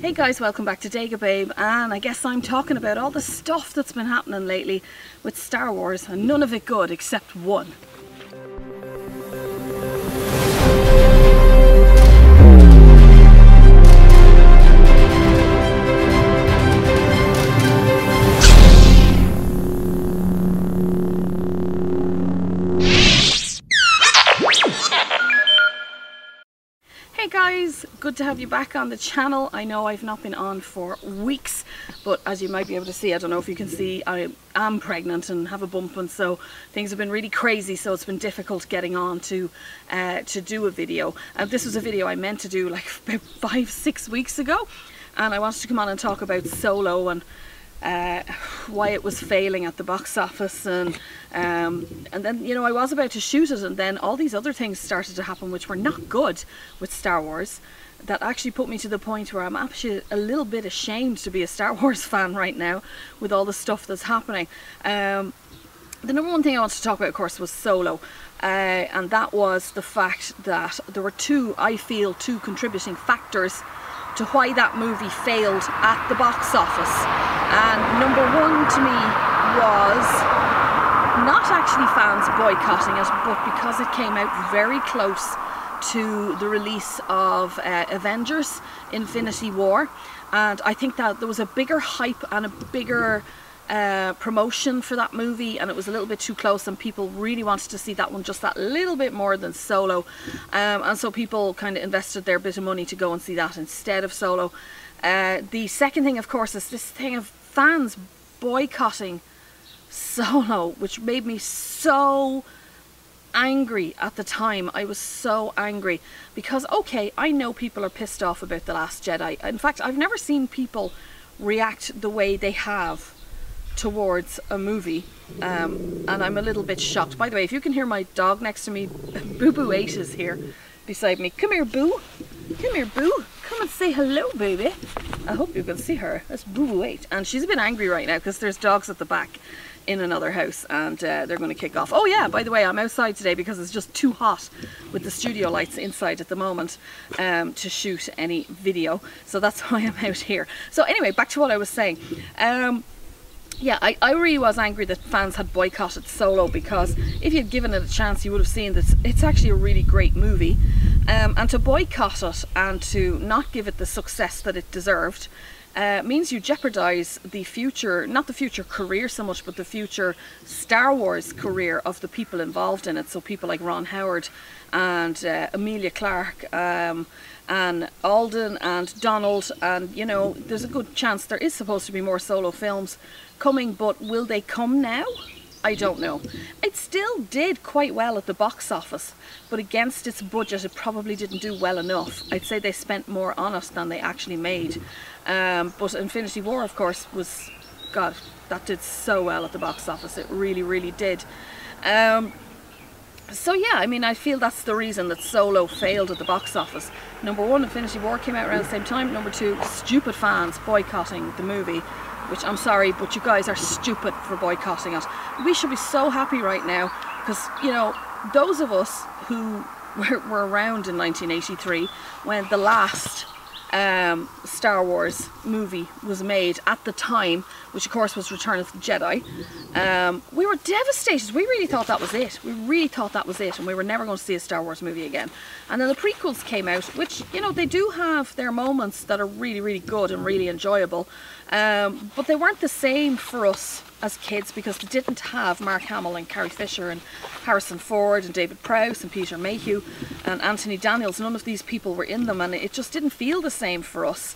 Hey guys, welcome back to Dega Babe, and I guess I'm talking about all the stuff that's been happening lately with Star Wars, and none of it good except one. Hey guys, good to have you back on the channel. I know I've not been on for weeks, but as you might be able to see, I don't know if you can see, I am pregnant and have a bump, and so things have been really crazy, so it's been difficult getting on to do a video. This was a video I meant to do like about 5-6 weeks ago, and I wanted to come on and talk about Solo and why it was failing at the box office, and then, you know, I was about to shoot it, and then all these other things started to happen which were not good with Star Wars, that actually put me to the point where I'm actually a little bit ashamed to be a Star Wars fan right now with all the stuff that's happening. The number one thing I wanted to talk about, of course, was Solo, and that was the fact that there were I feel two contributing factors to why that movie failed at the box office. And number one to me was not actually fans boycotting it, but because it came out very close to the release of Avengers Infinity War, and I think that there was a bigger hype and a bigger promotion for that movie, and it was a little bit too close, and people really wanted to see that one just that little bit more than Solo, and so people kind of invested their bit of money to go and see that instead of Solo. The second thing, of course, is this thing of fans boycotting Solo, which made me so angry at the time. I was so angry because, okay, I know people are pissed off about The Last Jedi. In fact, I've never seen people react the way they have towards a movie, and I'm a little bit shocked. By the way, if you can hear my dog next to me, Boo Boo 8 is here beside me. Come here, Boo. Come here, Boo. Come and say hello, baby. I hope you can see her. That's Boo Boo 8, and she's a bit angry right now because there's dogs at the back in another house, and they're going to kick off. Oh yeah, by the way, I'm outside today because it's just too hot with the studio lights inside at the moment to shoot any video, so that's why I'm out here. So anyway, back to what I was saying. Yeah, I really was angry that fans had boycotted Solo, because if you'd given it a chance, you would have seen that it's actually a really great movie, and to boycott it and to not give it the success that it deserved means you jeopardize the future, not the future career so much, but the future Star Wars career of the people involved in it. So people like Ron Howard and Emilia Clarke, and Alden and Donald, and you know, there's a good chance there is supposed to be more Solo films coming, but will they come now? I don't know. It still did quite well at the box office, but against its budget it probably didn't do well enough. I'd say they spent more on it than they actually made. But Infinity War, of course, was, God, that did so well at the box office. It really, really did. So yeah, I mean, I feel that's the reason that Solo failed at the box office. Number one, Infinity War came out around the same time. Number two, stupid fans boycotting the movie, which I'm sorry, but you guys are stupid for boycotting it. We should be so happy right now because, you know, those of us who were around in 1983 when the last Star Wars movie was made at the time, which of course was Return of the Jedi, we were devastated. We really thought that was it. We really thought that was it, and we were never going to see a Star Wars movie again. And then the prequels came out, which, you know, they do have their moments that are really, really good and really enjoyable, but they weren't the same for us as kids because they didn't have Mark Hamill and Carrie Fisher and Harrison Ford and David Prowse and Peter Mayhew and Anthony Daniels. None of these people were in them, and it just didn't feel the same for us.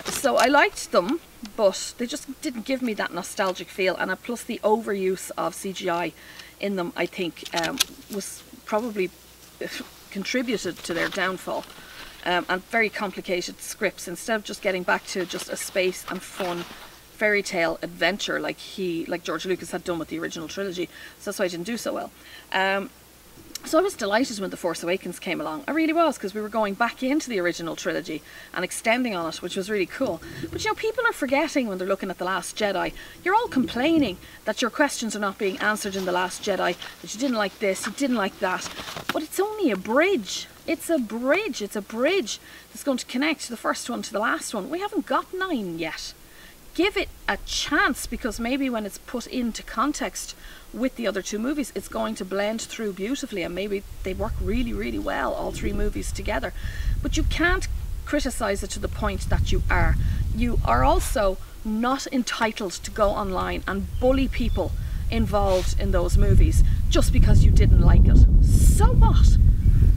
So I liked them, but they just didn't give me that nostalgic feel, and plus the overuse of CGI in them, I think, was probably contributed to their downfall. And very complicated scripts, instead of just getting back to just a space and fun fairy tale adventure like George Lucas had done with the original trilogy. So that's why it didn't do so well. So I was delighted when The Force Awakens came along. I really was, because we were going back into the original trilogy and extending on it, which was really cool. But you know, people are forgetting when they're looking at The Last Jedi. You're all complaining that your questions are not being answered in The Last Jedi, that you didn't like this, you didn't like that. But it's only a bridge. It's a bridge. It's a bridge that's going to connect the first one to the last one. We haven't got 9 yet. Give it a chance, because maybe when it's put into context with the other 2 movies, it's going to blend through beautifully, and maybe they work really, really well, all 3 movies together. But you can't criticize it to the point that you are. You are also not entitled to go online and bully people involved in those movies just because you didn't like it. So what?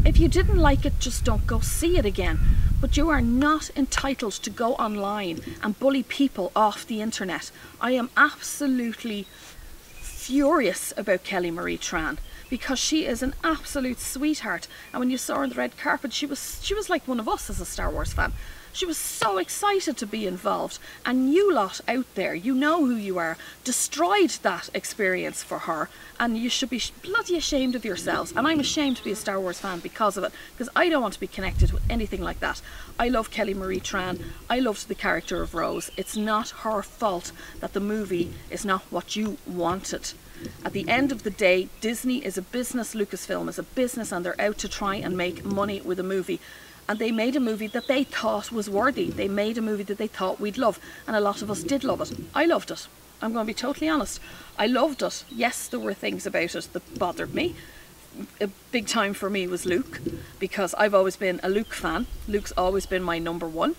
If you didn't like it, just don't go see it again. But you are not entitled to go online and bully people off the internet. I am absolutely furious about Kelly Marie Tran, because she is an absolute sweetheart. And when you saw her on the red carpet, she was like one of us as a Star Wars fan. She was so excited to be involved, and you lot out there, you know who you are, destroyed that experience for her, and you should be bloody ashamed of yourselves. And I'm ashamed to be a Star Wars fan because of it, because I don't want to be connected with anything like that. I love Kelly Marie Tran. I loved the character of Rose. It's not her fault that the movie is not what you wanted. At the end of the day, Disney is a business, Lucasfilm is a business, and they're out to try and make money with a movie. And they made a movie that they thought was worthy. They made a movie that they thought we'd love. And a lot of us did love it. I loved it. I'm going to be totally honest. I loved it. Yes, there were things about it that bothered me. A big time for me was Luke, because I've always been a Luke fan. Luke's always been my number 1.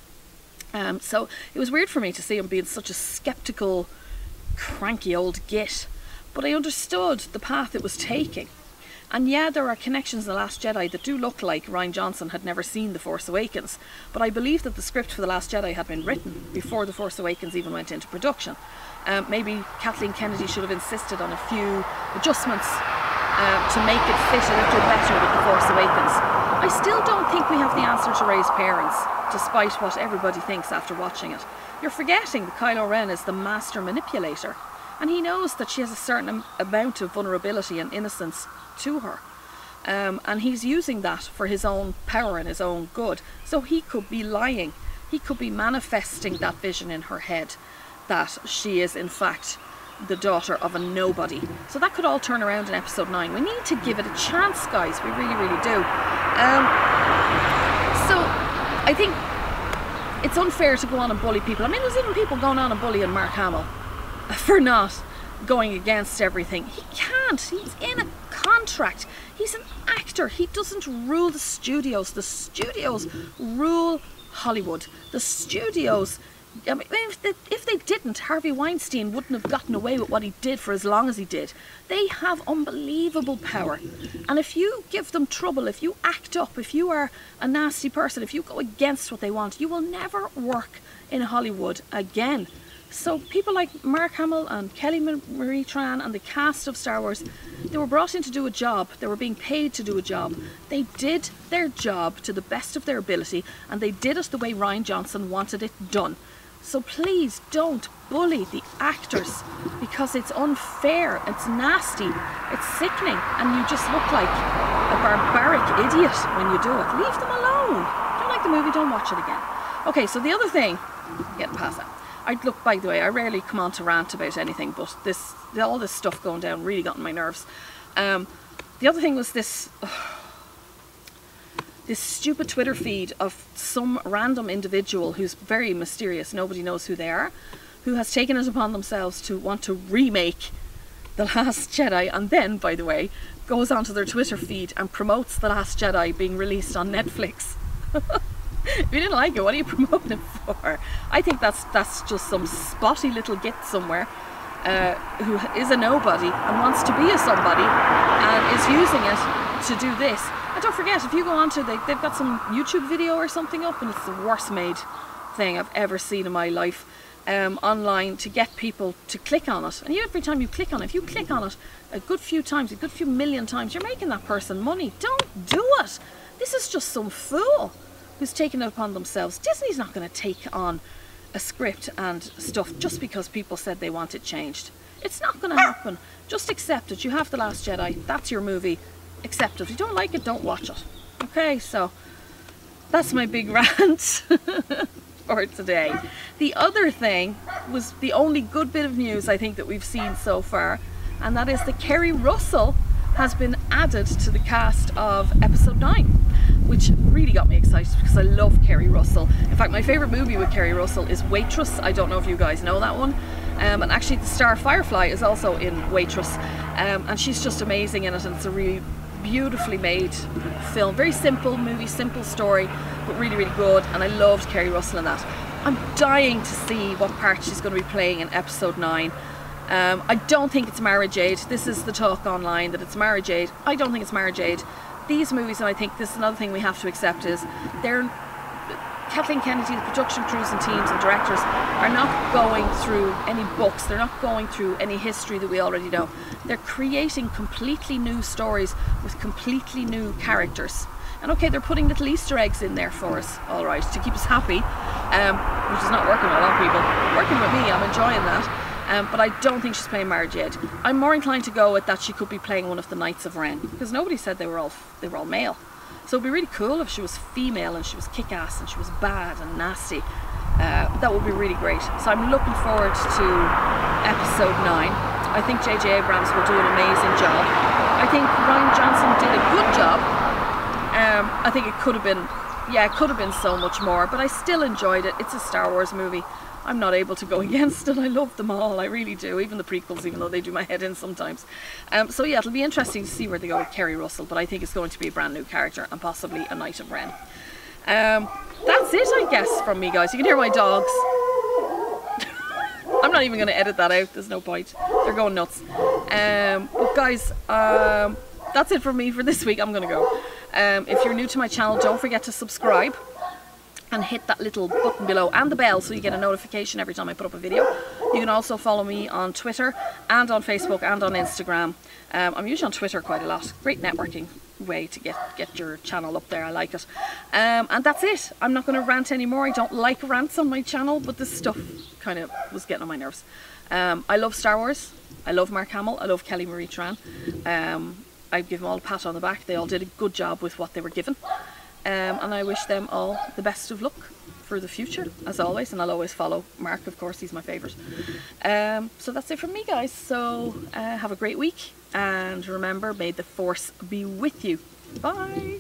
So it was weird for me to see him being such a sceptical, cranky old git. But I understood the path it was taking. And yeah, there are connections in The Last Jedi that do look like Rian Johnson had never seen The Force Awakens. But I believe that the script for The Last Jedi had been written before The Force Awakens even went into production. Maybe Kathleen Kennedy should have insisted on a few adjustments to make it fit a little better with The Force Awakens. I still don't think we have the answer to Rey's parents, despite what everybody thinks after watching it. You're forgetting that Kylo Ren is the master manipulator, and he knows that she has a certain amount of vulnerability and innocence to her, and he's using that for his own power and his own good. So he could be lying. He could be manifesting that vision in her head that she is in fact the daughter of a nobody. So that could all turn around in episode 9. We need to give it a chance, guys. We really, really do. So I think it's unfair to go on and bully people. I mean, there's even people going on and bullying Mark Hamill for not going against everything. He can't. He's in a contract. He's an actor. He doesn't rule the studios. The studios rule Hollywood. The studios, I mean, if they didn't, Harvey Weinstein wouldn't have gotten away with what he did for as long as he did. They have unbelievable power. And if you give them trouble, if you act up, if you are a nasty person, if you go against what they want, you will never work in Hollywood again. So people like Mark Hamill and Kelly Marie Tran and the cast of Star Wars, they were brought in to do a job. They were being paid to do a job. They did their job to the best of their ability, and they did it the way Rian Johnson wanted it done. So please don't bully the actors, because it's unfair, it's nasty, it's sickening, and you just look like a barbaric idiot when you do it. Leave them alone. If you don't like the movie, don't watch it again. Okay, so the other thing, getting past that. Look, by the way, I rarely come on to rant about anything, but all this stuff going down really got on my nerves. The other thing was this stupid Twitter feed of some random individual who's very mysterious, nobody knows who they are, who has taken it upon themselves to want to remake The Last Jedi, and then, by the way, goes onto their Twitter feed and promotes The Last Jedi being released on Netflix. If you didn't like it, what are you promoting it for? I think that's just some spotty little git somewhere who is a nobody and wants to be a somebody and is using it to do this. And don't forget, if you go on to, they've got some YouTube video or something up, and it's the worst made thing I've ever seen in my life, online, to get people to click on it. And every time you click on it, if you click on it a good few times, a good few million times, you're making that person money. Don't do it. This is just some fool who's taken it upon themselves. Disney's not going to take on a script and stuff just because people said they want it changed. It's not going to happen. Just accept it. You have The Last Jedi. That's your movie. Accept it. If you don't like it, don't watch it. Okay, so that's my big rant for today. The other thing was the only good bit of news I think that we've seen so far, and that is that Kerri Russell has been added to the cast of episode 9. which really got me excited because I love Kerri Russell. In fact, my favourite movie with Kerri Russell is Waitress. I don't know if you guys know that one. And actually the star Firefly is also in Waitress, and she's just amazing in it, and it's a really beautifully made film. Very simple movie, simple story, but really, really good, and I loved Kerri Russell in that. I'm dying to see what part she's going to be playing in episode 9. I don't think it's Mara Jade. This is the talk online that it's Mara Jade. I don't think it's Mara Jade. These movies, and I think this is another thing we have to accept, is they're Kathleen Kennedy, the production crews and teams and directors are not going through any books, they're not going through any history that we already know. They're creating completely new stories with completely new characters. And okay, they're putting little Easter eggs in there for us, alright, to keep us happy, which is not working with a lot of people. Working with me, I'm enjoying that. But I don't think she's playing Mara Jade. I'm more inclined to go with that she could be playing one of the Knights of Ren, because nobody said they were all male. So it'd be really cool if she was female and she was kick-ass and she was bad and nasty. That would be really great. So I'm looking forward to episode 9. I think J.J. Abrams will do an amazing job. I think Rian Johnson did a good job. I think it could have been, yeah, it could have been so much more, but I still enjoyed it. It's a Star Wars movie. I'm not able to go against it. I love them all, I really do, even the prequels, even though they do my head in sometimes. So yeah, it'll be interesting to see where they go with Kerri Russell, but I think it's going to be a brand new character and possibly a Knight of Ren. That's it, I guess, from me, guys. You can hear my dogs. I'm not even going to edit that out, there's no point. They're going nuts. But guys, that's it from me for this week. I'm going to go. If you're new to my channel, don't forget to subscribe and hit that little button below and the bell so you get a notification every time I put up a video. You can also follow me on Twitter and on Facebook and on Instagram. I'm usually on Twitter quite a lot. Great networking way to get your channel up there. I like it. And that's it. I'm not going to rant anymore. I don't like rants on my channel, but this stuff kind of was getting on my nerves. I love Star Wars. I love Mark Hamill. I love Kelly Marie Tran. I give them all a pat on the back. They all did a good job with what they were given. And I wish them all the best of luck for the future, as always, and I'll always follow Mark, of course, he's my favourite. So that's it from me, guys. So have a great week, and remember, may the Force be with you. Bye!